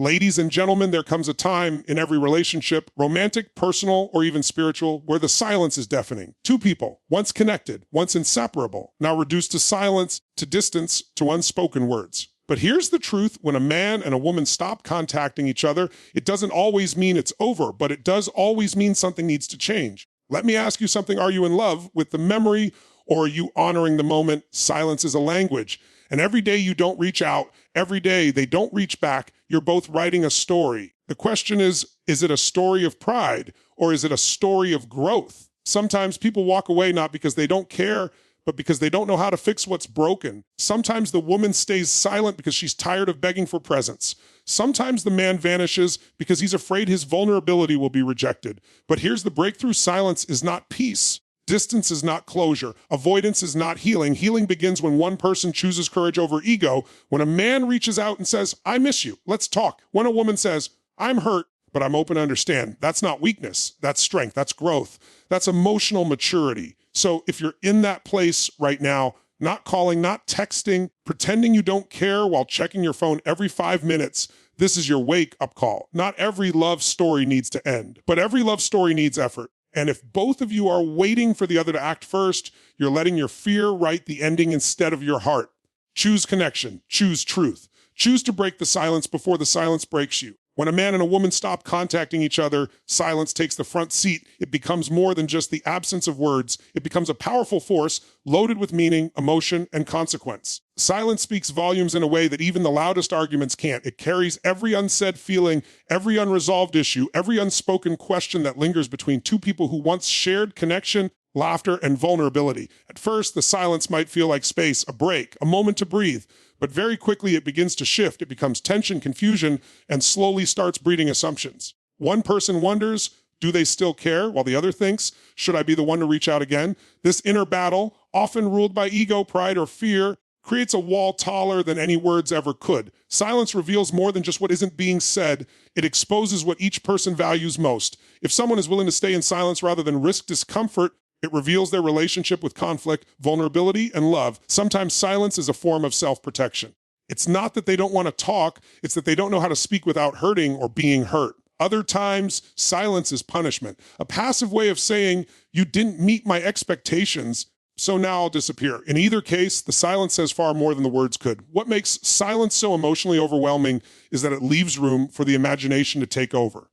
Ladies and gentlemen, there comes a time in every relationship, romantic, personal, or even spiritual, where the silence is deafening. Two people, once connected, once inseparable, now reduced to silence, to distance, to unspoken words. But here's the truth: when a man and a woman stop contacting each other, it doesn't always mean it's over, but it does always mean something needs to change. Let me ask you something. Are you in love with the memory, or are you honoring the moment? Silence is a language. And every day you don't reach out, every day they don't reach back, you're both writing a story. The question is it a story of pride, or is it a story of growth? Sometimes people walk away not because they don't care, but because they don't know how to fix what's broken. Sometimes the woman stays silent because she's tired of begging for presents. Sometimes the man vanishes because he's afraid his vulnerability will be rejected. But here's the breakthrough: silence is not peace. Distance is not closure. Avoidance is not healing. Healing begins when one person chooses courage over ego. When a man reaches out and says, I miss you, let's talk. When a woman says, I'm hurt, but I'm open to understand. That's not weakness. That's strength. That's growth. That's emotional maturity. So if you're in that place right now, not calling, not texting, pretending you don't care while checking your phone every 5 minutes, this is your wake-up call. Not every love story needs to end, but every love story needs effort. And if both of you are waiting for the other to act first, you're letting your fear write the ending instead of your heart. Choose connection. Choose truth. Choose to break the silence before the silence breaks you. When a man and a woman stop contacting each other, silence takes the front seat. It becomes more than just the absence of words. It becomes a powerful force loaded with meaning, emotion, and consequence. Silence speaks volumes in a way that even the loudest arguments can't. It carries every unsaid feeling, every unresolved issue, every unspoken question that lingers between two people who once shared connection, laughter, and vulnerability. At first, the silence might feel like space, a break, a moment to breathe. But very quickly it begins to shift. It becomes tension, confusion, and slowly starts breeding assumptions. One person wonders, do they still care? While the other thinks, should I be the one to reach out again? This inner battle, often ruled by ego, pride, or fear, creates a wall taller than any words ever could. Silence reveals more than just what isn't being said. It exposes what each person values most. If someone is willing to stay in silence rather than risk discomfort, it reveals their relationship with conflict, vulnerability, and love. Sometimes silence is a form of self-protection. It's not that they don't want to talk, it's that they don't know how to speak without hurting or being hurt. Other times, silence is punishment, a passive way of saying, you didn't meet my expectations, so now I'll disappear. In either case, the silence says far more than the words could. What makes silence so emotionally overwhelming is that it leaves room for the imagination to take over.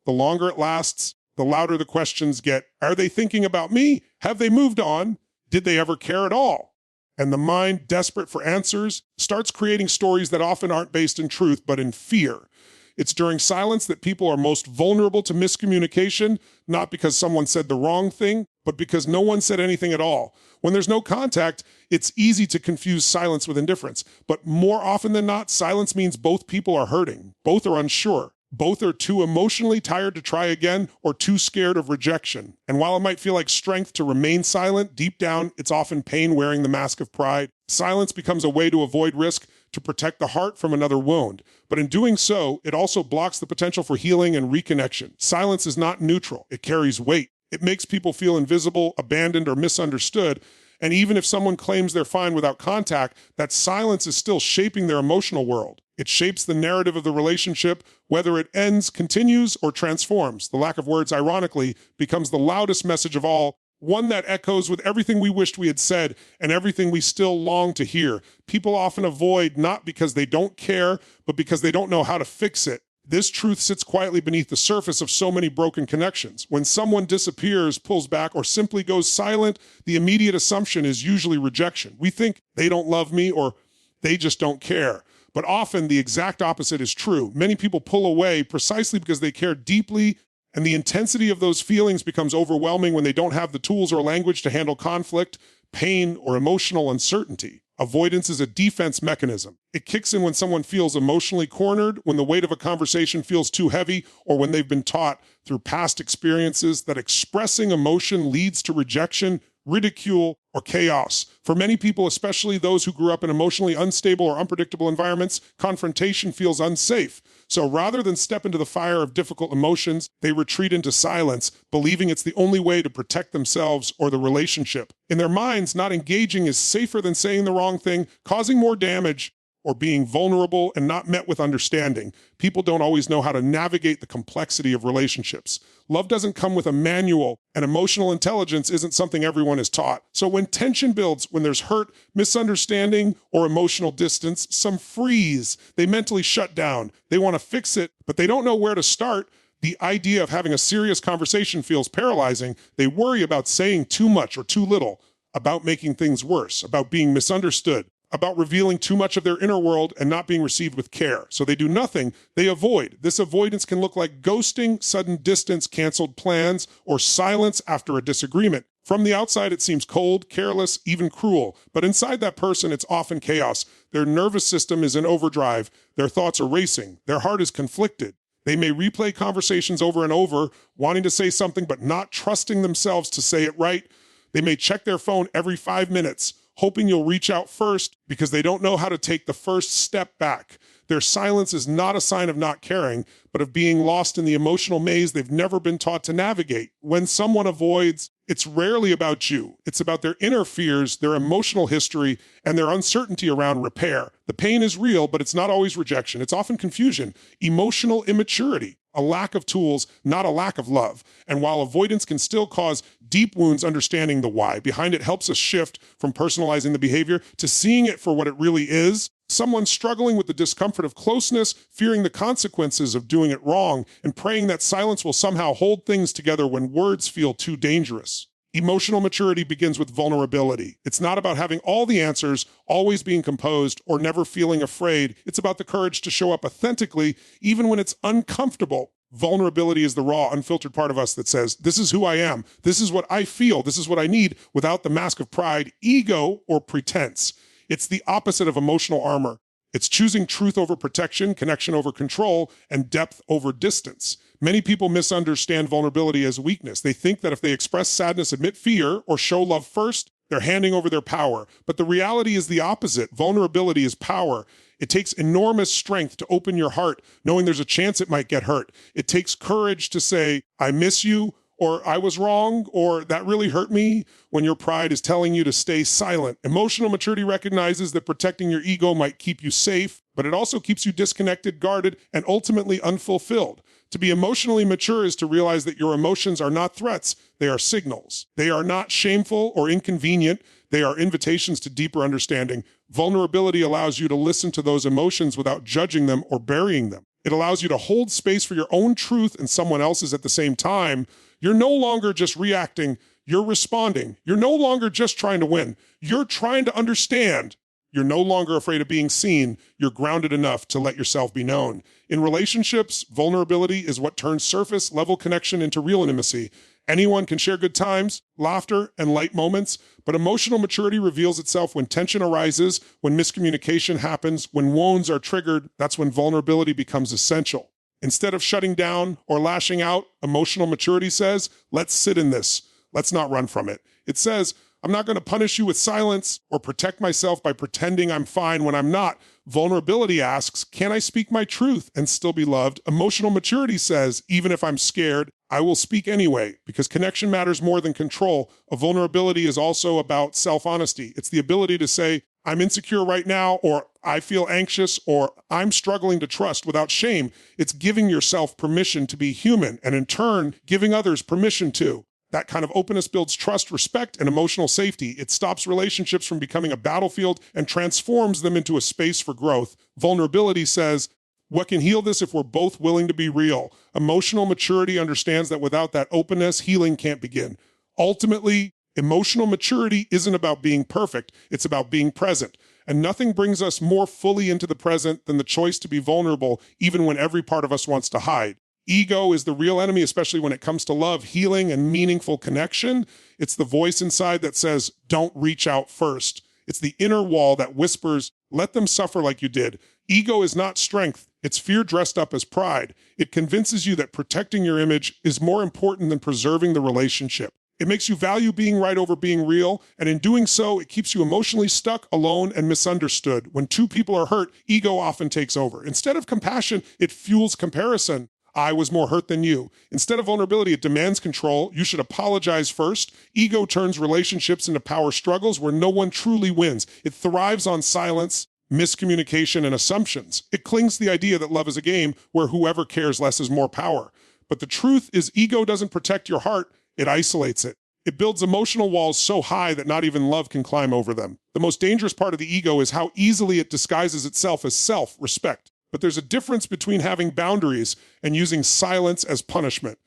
The longer it lasts, the louder the questions get. Are they thinking about me? Have they moved on? Did they ever care at all? And the mind, desperate for answers, starts creating stories that often aren't based in truth, but in fear. It's during silence that people are most vulnerable to miscommunication, not because someone said the wrong thing, but because no one said anything at all. When there's no contact, it's easy to confuse silence with indifference. But more often than not, silence means both people are hurting. Both are unsure. Both are too emotionally tired to try again or too scared of rejection. And while it might feel like strength to remain silent, deep down, it's often pain wearing the mask of pride. Silence becomes a way to avoid risk, to protect the heart from another wound. But in doing so, it also blocks the potential for healing and reconnection. Silence is not neutral. It carries weight. It makes people feel invisible, abandoned, or misunderstood. And even if someone claims they're fine without contact, that silence is still shaping their emotional world. It shapes the narrative of the relationship, whether it ends, continues, or transforms. The lack of words, ironically, becomes the loudest message of all, one that echoes with everything we wished we had said and everything we still long to hear. People often avoid not because they don't care, but because they don't know how to fix it. This truth sits quietly beneath the surface of so many broken connections. When someone disappears, pulls back, or simply goes silent, the immediate assumption is usually rejection. We think they don't love me or they just don't care. But often the exact opposite is true. Many people pull away precisely because they care deeply, and the intensity of those feelings becomes overwhelming when they don't have the tools or language to handle conflict, pain, or emotional uncertainty. Avoidance is a defense mechanism. It kicks in when someone feels emotionally cornered, when the weight of a conversation feels too heavy, or when they've been taught through past experiences that expressing emotion leads to rejection, ridicule, or chaos. For many people, especially those who grew up in emotionally unstable or unpredictable environments, confrontation feels unsafe. So rather than step into the fire of difficult emotions, they retreat into silence, believing it's the only way to protect themselves or the relationship. In their minds, not engaging is safer than saying the wrong thing, causing more damage, or being vulnerable and not met with understanding. People don't always know how to navigate the complexity of relationships. Love doesn't come with a manual, and emotional intelligence isn't something everyone is taught. So when tension builds, when there's hurt, misunderstanding, or emotional distance, some freeze. They mentally shut down. They want to fix it, but they don't know where to start. The idea of having a serious conversation feels paralyzing. They worry about saying too much or too little, about making things worse, about being misunderstood, about revealing too much of their inner world and not being received with care. So they do nothing, they avoid. This avoidance can look like ghosting, sudden distance, canceled plans, or silence after a disagreement. From the outside, it seems cold, careless, even cruel. But inside that person, it's often chaos. Their nervous system is in overdrive. Their thoughts are racing. Their heart is conflicted. They may replay conversations over and over, wanting to say something but not trusting themselves to say it right. They may check their phone every 5 minutes, hoping you'll reach out first because they don't know how to take the first step back. Their silence is not a sign of not caring, but of being lost in the emotional maze they've never been taught to navigate. When someone avoids, it's rarely about you. It's about their inner fears, their emotional history, and their uncertainty around repair. The pain is real, but it's not always rejection. It's often confusion, emotional immaturity, a lack of tools, not a lack of love. And while avoidance can still cause deep wounds, understanding the why behind it helps us shift from personalizing the behavior to seeing it for what it really is. Someone struggling with the discomfort of closeness, fearing the consequences of doing it wrong, and praying that silence will somehow hold things together when words feel too dangerous. Emotional maturity begins with vulnerability. It's not about having all the answers, always being composed, or never feeling afraid. It's about the courage to show up authentically, even when it's uncomfortable. Vulnerability is the raw, unfiltered part of us that says, this is who I am, this is what I feel, this is what I need, without the mask of pride, ego, or pretense. It's the opposite of emotional armor. It's choosing truth over protection, connection over control, and depth over distance. Many people misunderstand vulnerability as weakness. They think that if they express sadness, admit fear, or show love first, they're handing over their power. But the reality is the opposite. Vulnerability is power. It takes enormous strength to open your heart, knowing there's a chance it might get hurt. It takes courage to say, I miss you, or I was wrong, or that really hurt me, when your pride is telling you to stay silent. Emotional maturity recognizes that protecting your ego might keep you safe, but it also keeps you disconnected, guarded, and ultimately unfulfilled. To be emotionally mature is to realize that your emotions are not threats, they are signals. They are not shameful or inconvenient, they are invitations to deeper understanding. Vulnerability allows you to listen to those emotions without judging them or burying them. It allows you to hold space for your own truth and someone else's at the same time. You're no longer just reacting, you're responding. You're no longer just trying to win. You're trying to understand. You're no longer afraid of being seen. You're grounded enough to let yourself be known. In relationships, vulnerability is what turns surface level connection into real intimacy. Anyone can share good times, laughter, and light moments, but emotional maturity reveals itself when tension arises, when miscommunication happens, when wounds are triggered. That's when vulnerability becomes essential. Instead of shutting down or lashing out, emotional maturity says, let's sit in this. Let's not run from it. It says, I'm not going to punish you with silence or protect myself by pretending I'm fine when I'm not. Vulnerability asks, can I speak my truth and still be loved? Emotional maturity says, even if I'm scared, I will speak anyway, because connection matters more than control. A vulnerability is also about self-honesty. It's the ability to say, I'm insecure right now, or I feel anxious, or I'm struggling to trust without shame. It's giving yourself permission to be human, and in turn, giving others permission to. That kind of openness builds trust, respect, and emotional safety. It stops relationships from becoming a battlefield and transforms them into a space for growth. Vulnerability says, what can heal this if we're both willing to be real? Emotional maturity understands that without that openness, healing can't begin. Ultimately, emotional maturity isn't about being perfect. It's about being present. And nothing brings us more fully into the present than the choice to be vulnerable, even when every part of us wants to hide. Ego is the real enemy, especially when it comes to love, healing, and meaningful connection. It's the voice inside that says, don't reach out first. It's the inner wall that whispers, let them suffer like you did. Ego is not strength. It's fear dressed up as pride. It convinces you that protecting your image is more important than preserving the relationship. It makes you value being right over being real, and in doing so, it keeps you emotionally stuck, alone, and misunderstood. When two people are hurt, ego often takes over. Instead of compassion, it fuels comparison. I was more hurt than you. Instead of vulnerability, it demands control. You should apologize first. Ego turns relationships into power struggles where no one truly wins. It thrives on silence, miscommunication, and assumptions. It clings to the idea that love is a game where whoever cares less has more power. But the truth is, ego doesn't protect your heart, it isolates it. It builds emotional walls so high that not even love can climb over them. The most dangerous part of the ego is how easily it disguises itself as self-respect. But there's a difference between having boundaries and using silence as punishment.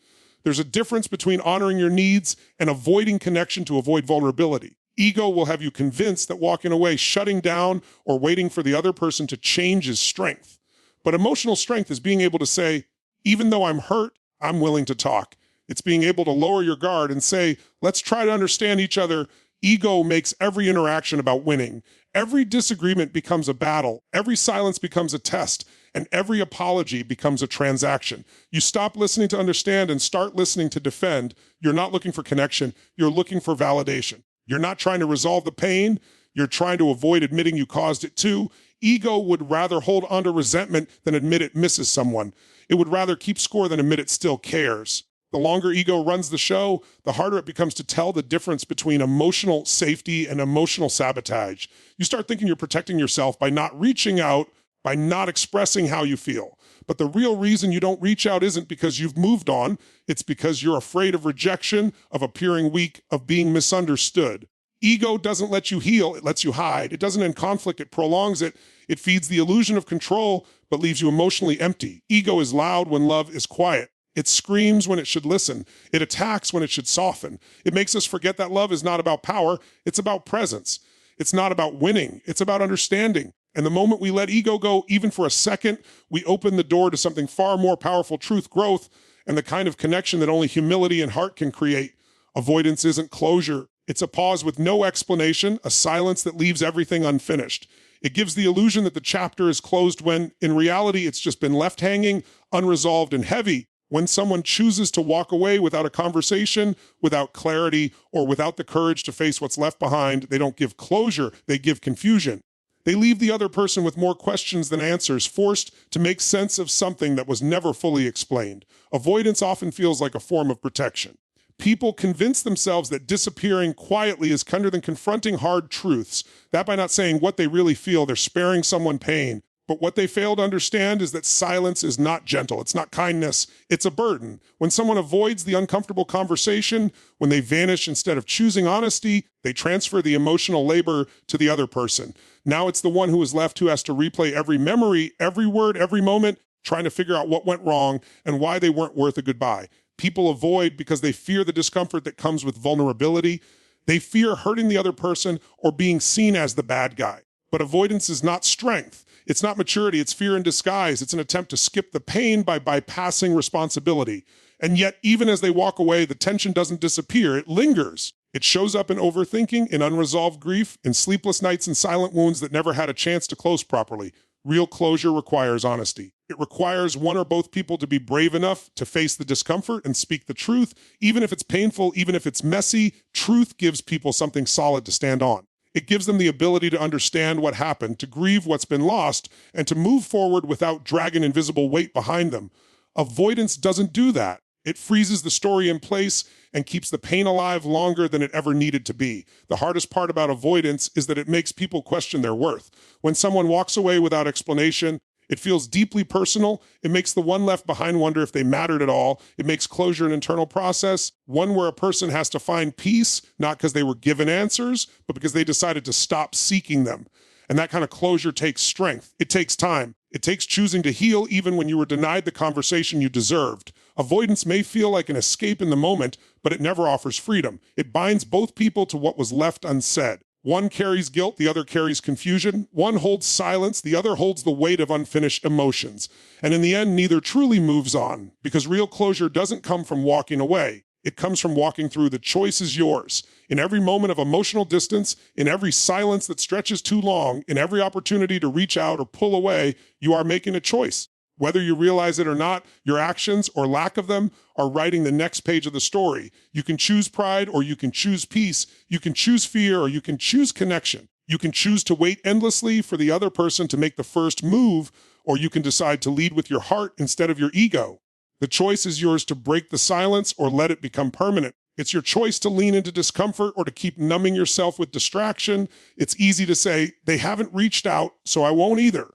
There's a difference between honoring your needs and avoiding connection to avoid vulnerability. Ego will have you convinced that walking away, shutting down, or waiting for the other person to change is strength. But emotional strength is being able to say, even though I'm hurt, I'm willing to talk. It's being able to lower your guard and say, let's try to understand each other. Ego makes every interaction about winning. Every disagreement becomes a battle. Every silence becomes a test. And every apology becomes a transaction. You stop listening to understand and start listening to defend. You're not looking for connection. You're looking for validation. You're not trying to resolve the pain. You're trying to avoid admitting you caused it too. Ego would rather hold onto resentment than admit it misses someone. It would rather keep score than admit it still cares. The longer ego runs the show, the harder it becomes to tell the difference between emotional safety and emotional sabotage. You start thinking you're protecting yourself by not reaching out, by not expressing how you feel. But the real reason you don't reach out isn't because you've moved on. It's because you're afraid of rejection, of appearing weak, of being misunderstood. Ego doesn't let you heal, it lets you hide. It doesn't end conflict, it prolongs it. It feeds the illusion of control, but leaves you emotionally empty. Ego is loud when love is quiet. It screams when it should listen. It attacks when it should soften. It makes us forget that love is not about power, it's about presence. It's not about winning, it's about understanding. And the moment we let ego go, even for a second, we open the door to something far more powerful, truth, growth, and the kind of connection that only humility and heart can create. Avoidance isn't closure. It's a pause with no explanation, a silence that leaves everything unfinished. It gives the illusion that the chapter is closed when, in reality, it's just been left hanging, unresolved, and heavy. When someone chooses to walk away without a conversation, without clarity, or without the courage to face what's left behind, they don't give closure, they give confusion. They leave the other person with more questions than answers, forced to make sense of something that was never fully explained. Avoidance often feels like a form of protection. People convince themselves that disappearing quietly is kinder than confronting hard truths. That by not saying what they really feel, they're sparing someone pain. But what they fail to understand is that silence is not gentle. It's not kindness. It's a burden. When someone avoids the uncomfortable conversation, when they vanish instead of choosing honesty, they transfer the emotional labor to the other person. Now it's the one who is left who has to replay every memory, every word, every moment, trying to figure out what went wrong and why they weren't worth a goodbye. People avoid because they fear the discomfort that comes with vulnerability. They fear hurting the other person or being seen as the bad guy. But avoidance is not strength. It's not maturity, it's fear in disguise. It's an attempt to skip the pain by bypassing responsibility. And yet, even as they walk away, the tension doesn't disappear, it lingers. It shows up in overthinking, in unresolved grief, in sleepless nights and silent wounds that never had a chance to close properly. Real closure requires honesty. It requires one or both people to be brave enough to face the discomfort and speak the truth. Even if it's painful, even if it's messy, truth gives people something solid to stand on. It gives them the ability to understand what happened, to grieve what's been lost, and to move forward without dragging invisible weight behind them. Avoidance doesn't do that. It freezes the story in place and keeps the pain alive longer than it ever needed to be. The hardest part about avoidance is that it makes people question their worth. When someone walks away without explanation, it feels deeply personal. It makes the one left behind wonder if they mattered at all. It makes closure an internal process, one where a person has to find peace, not because they were given answers, but because they decided to stop seeking them. And that kind of closure takes strength. It takes time. It takes choosing to heal even when you were denied the conversation you deserved. Avoidance may feel like an escape in the moment, but it never offers freedom. It binds both people to what was left unsaid. One carries guilt, the other carries confusion. One holds silence, the other holds the weight of unfinished emotions. And in the end, neither truly moves on, because real closure doesn't come from walking away. It comes from walking through. The choice is yours. In every moment of emotional distance, in every silence that stretches too long, in every opportunity to reach out or pull away, you are making a choice. Whether you realize it or not, your actions or lack of them are writing the next page of the story. You can choose pride or you can choose peace. You can choose fear or you can choose connection. You can choose to wait endlessly for the other person to make the first move, or you can decide to lead with your heart instead of your ego. The choice is yours to break the silence or let it become permanent. It's your choice to lean into discomfort or to keep numbing yourself with distraction. It's easy to say, they haven't reached out, so I won't either.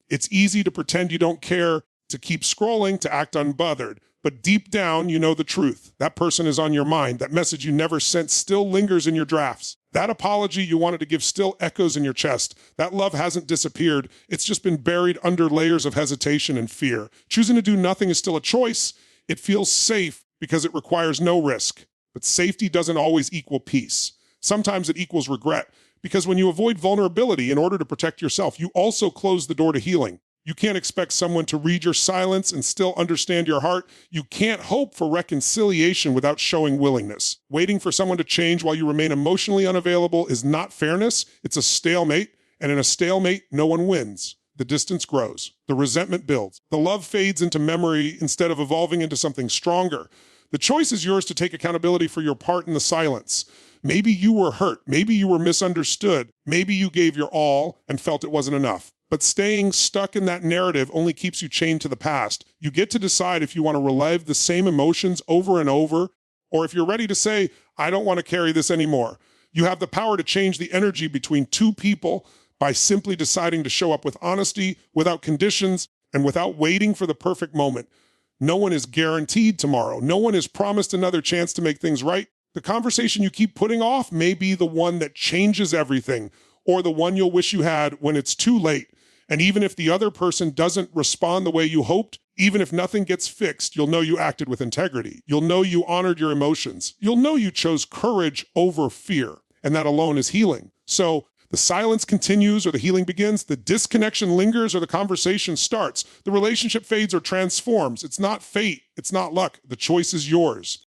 It's easy to pretend you don't care, to keep scrolling, to act unbothered. But deep down, you know the truth. That person is on your mind. That message you never sent still lingers in your drafts. That apology you wanted to give still echoes in your chest. That love hasn't disappeared. It's just been buried under layers of hesitation and fear. Choosing to do nothing is still a choice. It feels safe because it requires no risk. But safety doesn't always equal peace. Sometimes it equals regret. Because when you avoid vulnerability in order to protect yourself, you also close the door to healing. You can't expect someone to read your silence and still understand your heart. You can't hope for reconciliation without showing willingness. Waiting for someone to change while you remain emotionally unavailable is not fairness. It's a stalemate. And in a stalemate, no one wins. The distance grows. The resentment builds. The love fades into memory instead of evolving into something stronger. The choice is yours to take accountability for your part in the silence. Maybe you were hurt. Maybe you were misunderstood. Maybe you gave your all and felt it wasn't enough. But staying stuck in that narrative only keeps you chained to the past. You get to decide if you want to relive the same emotions over and over, or if you're ready to say, I don't want to carry this anymore. You have the power to change the energy between two people by simply deciding to show up with honesty, without conditions, and without waiting for the perfect moment. No one is guaranteed tomorrow. No one is promised another chance to make things right. The conversation you keep putting off may be the one that changes everything, or the one you'll wish you had when it's too late. And even if the other person doesn't respond the way you hoped, even if nothing gets fixed, you'll know you acted with integrity. You'll know you honored your emotions. You'll know you chose courage over fear. And that alone is healing. So the silence continues or the healing begins. The disconnection lingers or the conversation starts. The relationship fades or transforms. It's not fate. It's not luck. The choice is yours.